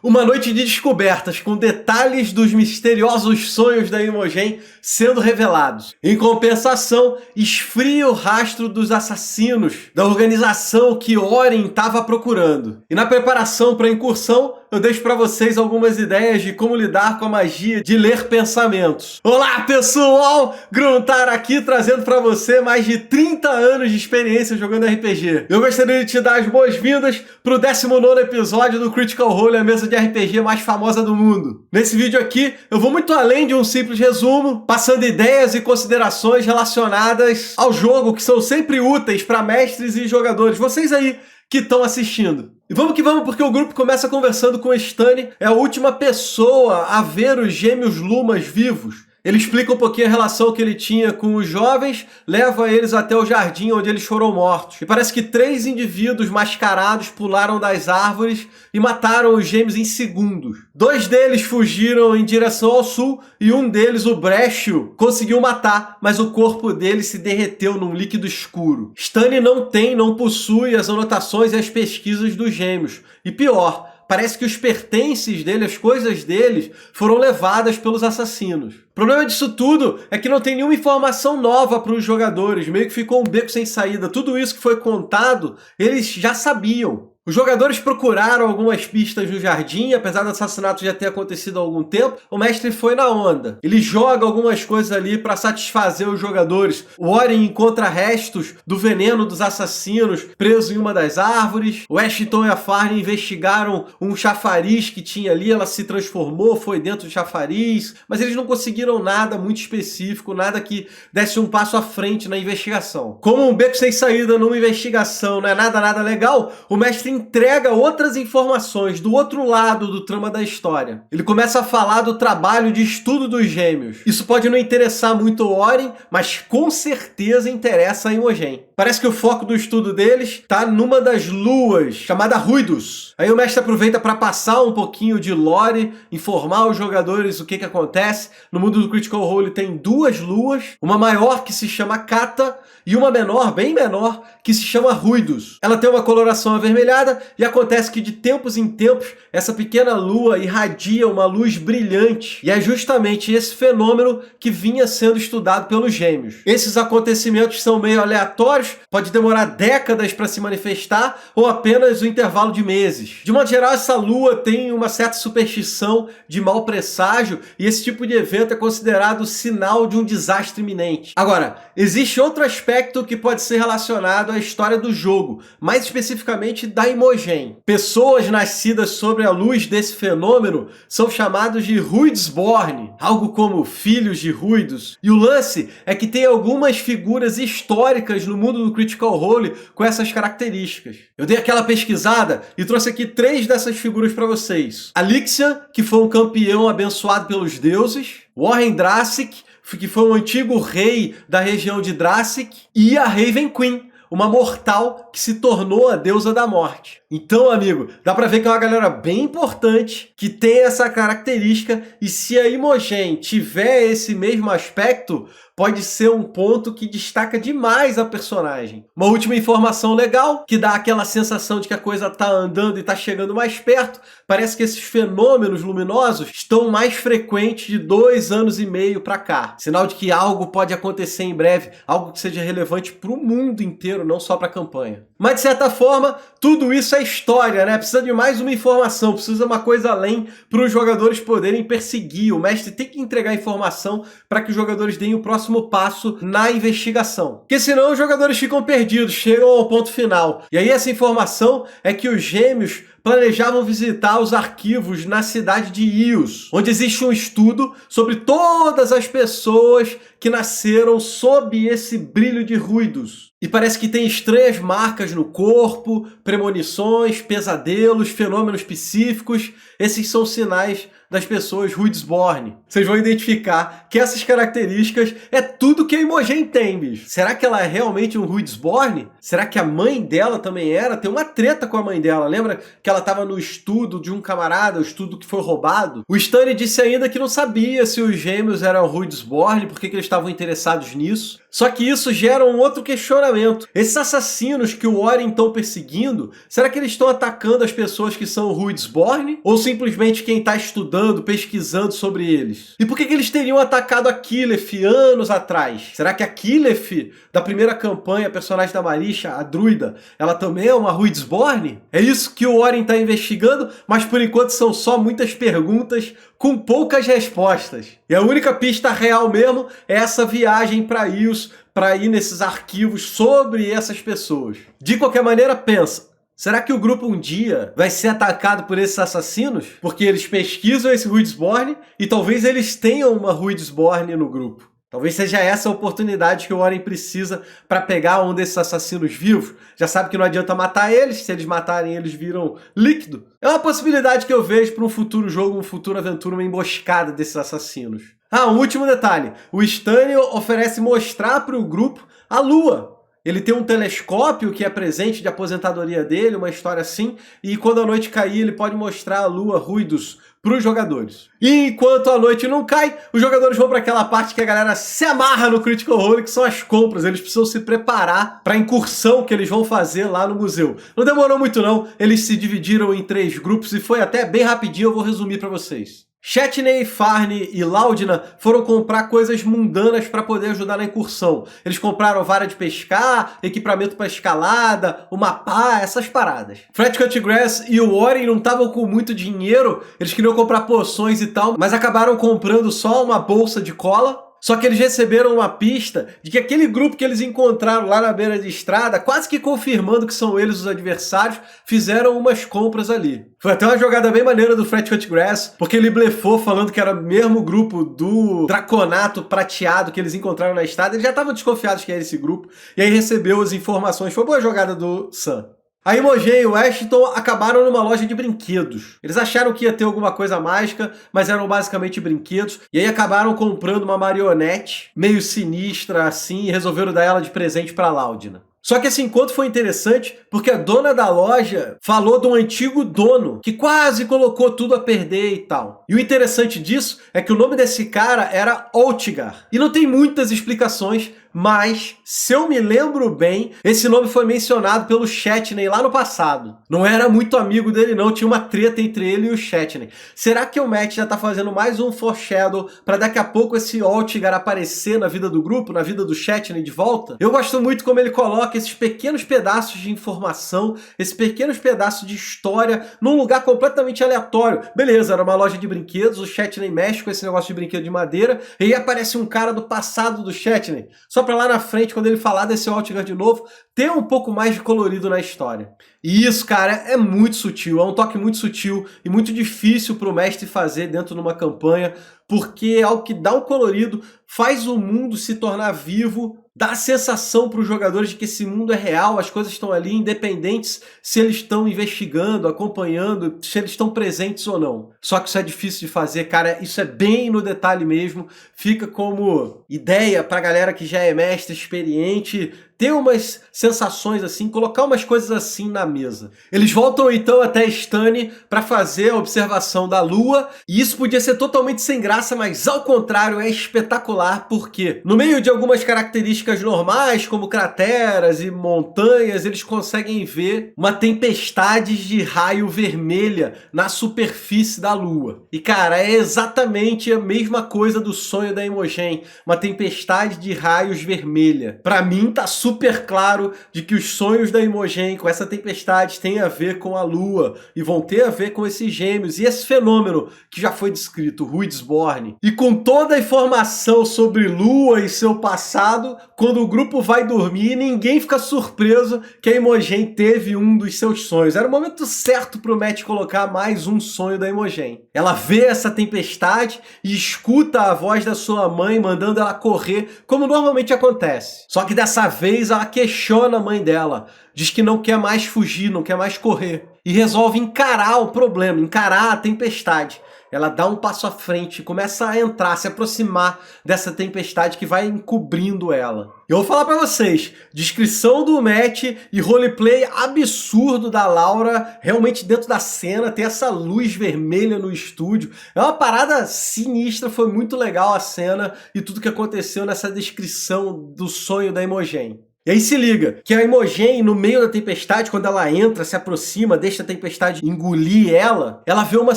Uma noite de descobertas, com detalhes dos misteriosos sonhos da Imogen sendo revelados. Em compensação, esfria o rastro dos assassinos da organização que Oren estava procurando. E na preparação para a incursão, eu deixo para vocês algumas ideias de como lidar com a magia de ler pensamentos. Olá, pessoal! Gruntar aqui trazendo para você mais de 30 anos de experiência jogando RPG. Eu gostaria de te dar as boas-vindas para o 19º episódio do Critical Role, a mesa de RPG mais famosa do mundo. Nesse vídeo aqui, eu vou muito além de um simples resumo, passando ideias e considerações relacionadas ao jogo que são sempre úteis para mestres e jogadores, vocês aí que estão assistindo. E vamos que vamos, porque o grupo começa conversando com Stanny, é a última pessoa a ver os gêmeos Lumas vivos. Ele explica um pouquinho a relação que ele tinha com os jovens, leva eles até o jardim onde eles foram mortos. E parece que 3 indivíduos mascarados pularam das árvores e mataram os gêmeos em segundos. 2 deles fugiram em direção ao sul e um deles, o Brechio, conseguiu matar, mas o corpo dele se derreteu num líquido escuro. Stanny não possui as anotações e as pesquisas dos gêmeos. E pior, parece que os pertences dele, as coisas deles, foram levadas pelos assassinos. O problema disso tudo é que não tem nenhuma informação nova para os jogadores, meio que ficou um beco sem saída. Tudo isso que foi contado, eles já sabiam. Os jogadores procuraram algumas pistas no jardim, apesar do assassinato já ter acontecido há algum tempo, o mestre foi na onda. Ele joga algumas coisas ali para satisfazer os jogadores. O Oren encontra restos do veneno dos assassinos preso em uma das árvores. O Ashton e a Farney investigaram um chafariz que tinha ali, ela se transformou, foi dentro do chafariz, mas eles não conseguiram nada muito específico, nada que desse um passo à frente na investigação. Como um beco sem saída numa investigação não é nada legal, o mestre entrega outras informações do outro lado do trama da história. Ele começa a falar do trabalho de estudo dos gêmeos. Isso pode não interessar muito o Oren, mas com certeza interessa a Imogen. Parece que o foco do estudo deles está numa das luas, chamada Ruidus. Aí o mestre aproveita para passar um pouquinho de lore, informar os jogadores o que acontece. No mundo do Critical Role tem 2 luas, uma maior que se chama Kata e uma menor, bem menor, que se chama Ruidus. Ela tem uma coloração avermelhada e acontece que de tempos em tempos essa pequena lua irradia uma luz brilhante. E é justamente esse fenômeno que vinha sendo estudado pelos gêmeos. Esses acontecimentos são meio aleatórios, pode demorar décadas para se manifestar ou apenas um intervalo de meses. De modo geral, essa lua tem uma certa superstição de mau presságio e esse tipo de evento é considerado sinal de um desastre iminente. Agora, existe outro aspecto que pode ser relacionado à história do jogo, mais especificamente da Imogen. Pessoas nascidas sobre a luz desse fenômeno são chamados de Ruidsborn, algo como filhos de Ruidos. E o lance é que tem algumas figuras históricas no mundo do Critical Role com essas características. Eu dei aquela pesquisada e trouxe aqui 3 dessas figuras para vocês. Alixian, que foi um campeão abençoado pelos deuses. Warren Dracic, que foi um antigo rei da região de Dracic. E a Raven Queen, uma mortal que se tornou a deusa da morte. Então, amigo, dá pra ver que é uma galera bem importante, que tem essa característica, e se a Imogen tiver esse mesmo aspecto, pode ser um ponto que destaca demais a personagem. Uma última informação legal, que dá aquela sensação de que a coisa tá andando e tá chegando mais perto, parece que esses fenômenos luminosos estão mais frequentes de 2 anos e meio pra cá. Sinal de que algo pode acontecer em breve, algo que seja relevante pro mundo inteiro, não só pra campanha. Mas, de certa forma, tudo isso é história, né? Precisa de mais uma informação, precisa de uma coisa além para os jogadores poderem perseguir. O mestre tem que entregar informação para que os jogadores deem o próximo passo na investigação. Porque senão os jogadores ficam perdidos, chegam ao ponto final. E aí essa informação é que os gêmeos planejavam visitar os arquivos na cidade de Ios, onde existe um estudo sobre todas as pessoas que nasceram sob esse brilho de Ruidus. E parece que tem estranhas marcas no corpo, premonições, pesadelos, fenômenos psíquicos. Esses são sinais das pessoas Ruidsborn. Vocês vão identificar que essas características é tudo que a Imogen tem, bicho. Será que ela é realmente um Ruidsborn? Será que a mãe dela também era? Tem uma treta com a mãe dela. Lembra que ela estava no estudo de um camarada, o estudo que foi roubado? O Stanny disse ainda que não sabia se os gêmeos eram Ruidsborn, por que eles estavam interessados nisso. Só que isso gera um outro questionamento. Esses assassinos que o Orin estão perseguindo, será que eles estão atacando as pessoas que são Ruidsborn? Ou simplesmente quem está estudando, pesquisando sobre eles? E por que eles teriam atacado a Killef anos atrás? Será que a Killef, da primeira campanha, a personagem da Marisha, a druida, ela também é uma Ruidsborn? É isso que o Orin está investigando, mas por enquanto são só muitas perguntas com poucas respostas. E a única pista real mesmo é essa viagem para Ios, para ir nesses arquivos sobre essas pessoas. De qualquer maneira, pensa, será que o grupo um dia vai ser atacado por esses assassinos? Porque eles pesquisam esse Ruidsborn e talvez eles tenham uma Ruidsborn no grupo. Talvez seja essa a oportunidade que o Orin precisa para pegar um desses assassinos vivos. Já sabe que não adianta matar eles, se eles matarem eles viram líquido. É uma possibilidade que eu vejo para um futuro jogo, uma futura aventura, uma emboscada desses assassinos. Um último detalhe. O Stanley oferece mostrar para o grupo a Lua. Ele tem um telescópio que é presente de aposentadoria dele, uma história assim, e quando a noite cair ele pode mostrar a Lua Ruidos para os jogadores. E enquanto a noite não cai, os jogadores vão para aquela parte que a galera se amarra no Critical Role, que são as compras. Eles precisam se preparar para a incursão que eles vão fazer lá no museu. Não demorou muito não, eles se dividiram em 3 grupos e foi até bem rapidinho, eu vou resumir para vocês. Chetney, Farney e Laudna foram comprar coisas mundanas para poder ajudar na incursão. Eles compraram vara de pescar, equipamento para escalada, uma pá, essas paradas. Fred Cutgrass e o Orin não estavam com muito dinheiro, eles queriam comprar poções e tal, mas acabaram comprando só uma bolsa de cola. Só que eles receberam uma pista de que aquele grupo que eles encontraram lá na beira de estrada, quase que confirmando que são eles os adversários, fizeram umas compras ali. Foi até uma jogada bem maneira do Fred Cutgrass, porque ele blefou falando que era o mesmo grupo do Draconato prateado que eles encontraram na estrada. Eles já estavam desconfiados que era esse grupo, e aí recebeu as informações. Foi boa jogada do Sam. A Imogen e o Ashton acabaram numa loja de brinquedos. Eles acharam que ia ter alguma coisa mágica, mas eram basicamente brinquedos. E aí acabaram comprando uma marionete meio sinistra assim e resolveram dar ela de presente para Laudna. Só que esse encontro foi interessante porque a dona da loja falou de um antigo dono que quase colocou tudo a perder e tal. E o interessante disso é que o nome desse cara era Oltigar. E não tem muitas explicações, mas, se eu me lembro bem, esse nome foi mencionado pelo Chetney lá no passado. Não era muito amigo dele não, tinha uma treta entre ele e o Chetney. Será que o Matt já tá fazendo mais um foreshadow para daqui a pouco esse Oltigar aparecer na vida do grupo, na vida do Chetney de volta? Eu gosto muito como ele coloca esses pequenos pedaços de informação, esses pequenos pedaços de história num lugar completamente aleatório. Beleza, era uma loja de brinquedos, o Chetney mexe com esse negócio de brinquedo de madeira, e aí aparece um cara do passado do Chetney. Só pra lá na frente, quando ele falar desse Oltigar de novo, ter um pouco mais de colorido na história. E isso, cara, é muito sutil, é um toque muito sutil e muito difícil pro mestre fazer dentro de uma campanha, porque é algo que dá um colorido, faz o mundo se tornar vivo, dá a sensação para os jogadores de que esse mundo é real, as coisas estão ali, independentes se eles estão investigando, acompanhando, se eles estão presentes ou não. Só que isso é difícil de fazer, cara, isso é bem no detalhe mesmo, fica como ideia pra galera que já é mestre, experiente, ter umas sensações assim, colocar umas coisas assim na mesa. Eles voltam então até Stanny para fazer a observação da Lua, e isso podia ser totalmente sem graça, mas ao contrário é espetacular, porque no meio de algumas características normais, como crateras e montanhas, eles conseguem ver uma tempestade de raio vermelha na superfície da Lua. E cara, é exatamente a mesma coisa do sonho da Imogen, uma tempestade de raios vermelha. Pra mim tá super claro de que os sonhos da Imogen com essa tempestade têm a ver com a Lua e vão ter a ver com esses gêmeos e esse fenômeno que já foi descrito, Ruidsborn. E com toda a informação sobre Lua e seu passado, quando o grupo vai dormir, ninguém fica surpreso que a Imogen teve um dos seus sonhos. Era o momento certo pro Matt colocar mais um sonho da Imogen. Ela vê essa tempestade e escuta a voz da sua mãe mandando ela correr, como normalmente acontece. Só que dessa vez ela questiona a mãe dela, diz que não quer mais fugir, não quer mais correr. e resolve encarar o problema, encarar a tempestade. Ela dá um passo à frente, começa a entrar, se aproximar dessa tempestade que vai encobrindo ela. Eu vou falar pra vocês, descrição do match e roleplay absurdo da Laura, realmente dentro da cena, tem essa luz vermelha no estúdio. É uma parada sinistra, foi muito legal a cena e tudo que aconteceu nessa descrição do sonho da Imogen. E aí se liga, que a Imogen, no meio da tempestade, quando ela entra, se aproxima, deixa a tempestade engolir ela vê uma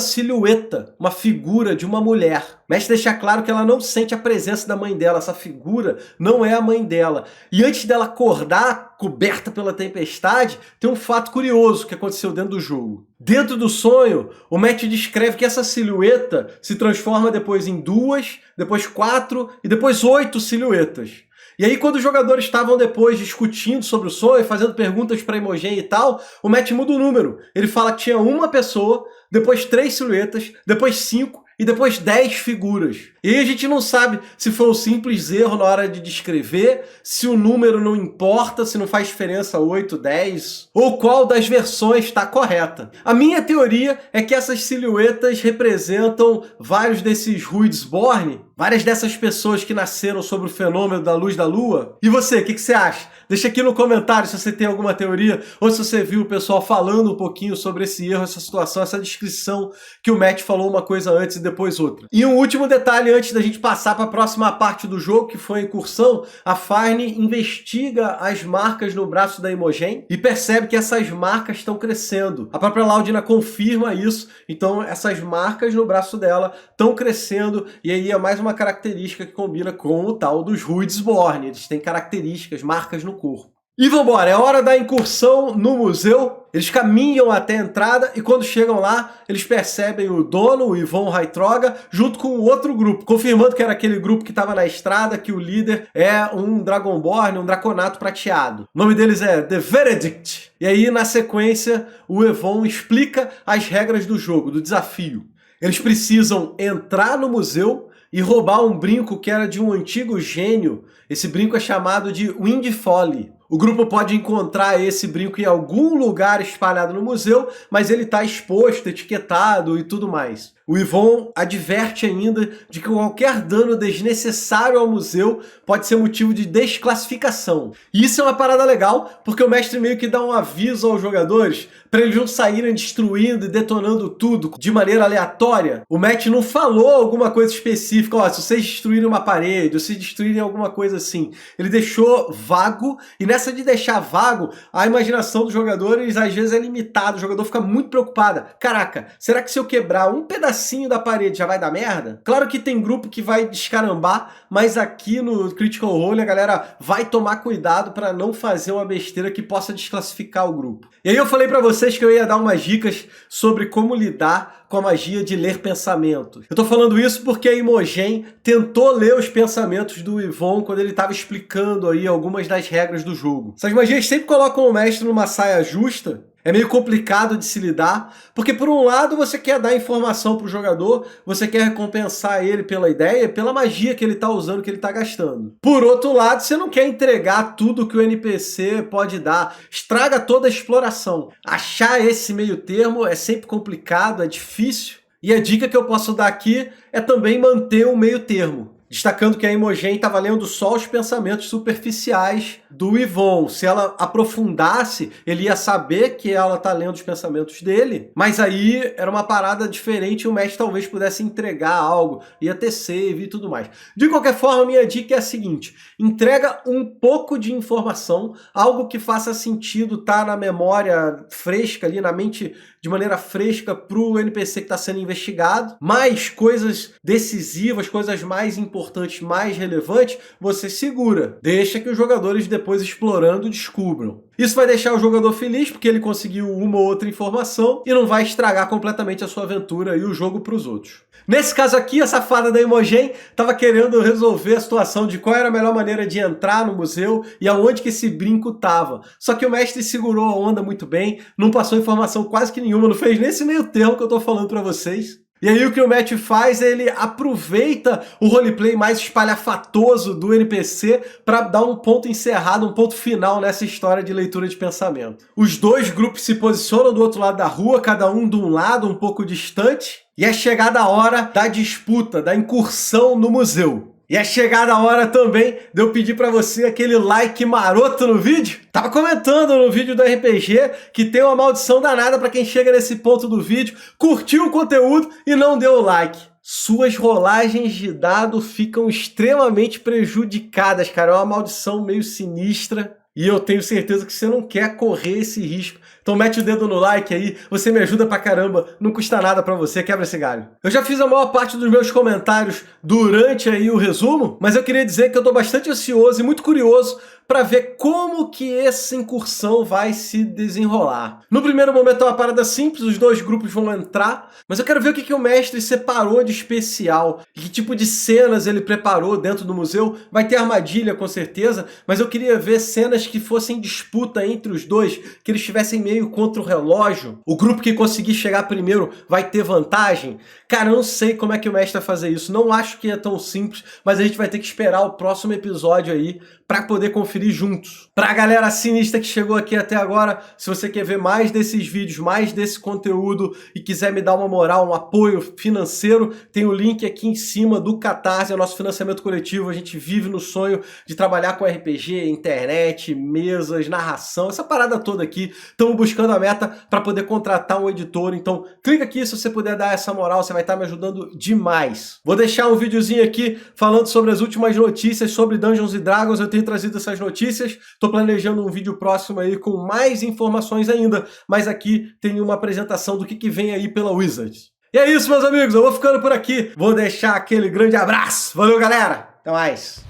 silhueta, uma figura de uma mulher. Mas deixa claro que ela não sente a presença da mãe dela, essa figura não é a mãe dela. E antes dela acordar, coberta pela tempestade, tem um fato curioso que aconteceu dentro do jogo. Dentro do sonho, o Matt descreve que essa silhueta se transforma depois em 2, depois 4 e depois 8 silhuetas. E aí, quando os jogadores estavam depois discutindo sobre o sonho, fazendo perguntas para Imogen e tal, o Matt muda o número. Ele fala que tinha uma pessoa, depois 3 silhuetas, depois 5 e depois 10 figuras. E aí a gente não sabe se foi um simples erro na hora de descrever, se o número não importa, se não faz diferença 8, 10, ou qual das versões está correta. A minha teoria é que essas silhuetas representam vários desses Ruidsborn, várias dessas pessoas que nasceram sobre o fenômeno da luz da lua. E você, o que você acha? Deixa aqui no comentário se você tem alguma teoria ou se você viu o pessoal falando um pouquinho sobre esse erro, essa situação, essa descrição que o Matt falou uma coisa antes e depois outra. E um último detalhe antes da gente passar para a próxima parte do jogo, que foi a incursão, a Fine investiga as marcas no braço da Imogen e percebe que essas marcas estão crescendo. A própria Laudina confirma isso, então essas marcas no braço dela estão crescendo e aí é mais uma característica que combina com o tal dos Ruidsborn. Eles têm características, marcas no corpo. E vambora, é hora da incursão no museu. Eles caminham até a entrada e quando chegam lá, eles percebem o dono, o Yvon Raitroga, junto com o outro grupo, confirmando que era aquele grupo que estava na estrada, que o líder é um Dragonborn, um Draconato prateado. O nome deles é The Verdict. E aí, na sequência, o Yvon explica as regras do jogo, do desafio. Eles precisam entrar no museu e roubar um brinco que era de um antigo gênio. Esse brinco é chamado de Windfolly. O grupo pode encontrar esse brinco em algum lugar espalhado no museu, mas ele está exposto, etiquetado e tudo mais. O Yvon adverte ainda de que qualquer dano desnecessário ao museu pode ser motivo de desclassificação. E isso é uma parada legal, porque o mestre meio que dá um aviso aos jogadores para eles não saírem destruindo e detonando tudo de maneira aleatória. O Matt não falou alguma coisa específica, ó, se vocês destruírem uma parede, ou se destruírem alguma coisa assim. Ele deixou vago, e nessa de deixar vago, a imaginação dos jogadores às vezes é limitada, o jogador fica muito preocupado. Caraca, será que se eu quebrar um pedacinho da parede já vai dar merda? Claro que tem grupo que vai descarambar, mas aqui no Critical Role a galera vai tomar cuidado para não fazer uma besteira que possa desclassificar o grupo. E aí eu falei para vocês que eu ia dar umas dicas sobre como lidar com a magia de ler pensamentos. Eu tô falando isso porque a Imogen tentou ler os pensamentos do Yvon quando ele estava explicando aí algumas das regras do jogo. Essas magias sempre colocam o mestre numa saia justa. É meio complicado de se lidar, porque por um lado você quer dar informação para o jogador, você quer recompensar ele pela ideia, pela magia que ele está usando, que ele está gastando. Por outro lado, você não quer entregar tudo que o NPC pode dar, estraga toda a exploração. Achar esse meio termo é sempre complicado, é difícil, e a dica que eu posso dar aqui é também manter o meio termo. Destacando que a Imogen estava lendo só os pensamentos superficiais do Yvon. Se ela aprofundasse, ele ia saber que ela está lendo os pensamentos dele, mas aí era uma parada diferente e o mestre talvez pudesse entregar algo, ia ter save e tudo mais. De qualquer forma, minha dica é a seguinte: entrega um pouco de informação, algo que faça sentido estar na memória fresca, ali na mente de maneira fresca para o NPC que está sendo investigado, mas coisas decisivas, coisas mais importantes, mais relevantes, você segura. Deixa que os jogadores depois explorando descubram. Isso vai deixar o jogador feliz porque ele conseguiu uma ou outra informação e não vai estragar completamente a sua aventura e o jogo para os outros. Nesse caso aqui, a safada da Imogen estava querendo resolver a situação de qual era a melhor maneira de entrar no museu e aonde que esse brinco estava. Só que o mestre segurou a onda muito bem, não passou informação quase que nenhuma, não fez nesse meio termo que eu estou falando para vocês. E aí o que o Matt faz é ele aproveita o roleplay mais espalhafatoso do NPC para dar um ponto encerrado, um ponto final nessa história de leitura de pensamento. Os dois grupos se posicionam do outro lado da rua, cada um de um lado, um pouco distante, e é chegada a hora da disputa, da incursão no museu. E é chegada a hora também de eu pedir pra você aquele like maroto no vídeo. Tava comentando no vídeo do RPG que tem uma maldição danada pra quem chega nesse ponto do vídeo, curtiu o conteúdo e não deu o like. Suas rolagens de dado ficam extremamente prejudicadas, cara. É uma maldição meio sinistra. E eu tenho certeza que você não quer correr esse risco. Então mete o dedo no like aí, você me ajuda pra caramba, não custa nada pra você, quebra esse galho. Eu já fiz a maior parte dos meus comentários durante aí o resumo, mas eu queria dizer que eu tô bastante ansioso e muito curioso para ver como que essa incursão vai se desenrolar. No primeiro momento é uma parada simples, os dois grupos vão entrar, mas eu quero ver o que o mestre separou de especial, que tipo de cenas ele preparou dentro do museu. Vai ter armadilha com certeza, mas eu queria ver cenas que fossem disputa entre os dois, que eles estivessem meio contra o relógio. O grupo que conseguir chegar primeiro vai ter vantagem. Cara, eu não sei como é que o mestre vai fazer isso, não acho que é tão simples, mas a gente vai ter que esperar o próximo episódio aí para poder conferir juntos. Pra galera sinistra que chegou aqui até agora, se você quer ver mais desses vídeos, mais desse conteúdo e quiser me dar uma moral, um apoio financeiro, tem o link aqui em cima do Catarse, é o nosso financiamento coletivo. A gente vive no sonho de trabalhar com RPG, internet, mesas, narração, essa parada toda aqui. Estamos buscando a meta para poder contratar um editor, então clica aqui se você puder dar essa moral, você vai estar me ajudando demais. Vou deixar um videozinho aqui falando sobre as últimas notícias sobre Dungeons & Dragons. Eu tenho trazido essas notícias, estou planejando um vídeo próximo aí com mais informações ainda, mas aqui tem uma apresentação do que vem aí pela Wizards. E é isso, meus amigos, eu vou ficando por aqui, vou deixar aquele grande abraço, valeu galera, até mais!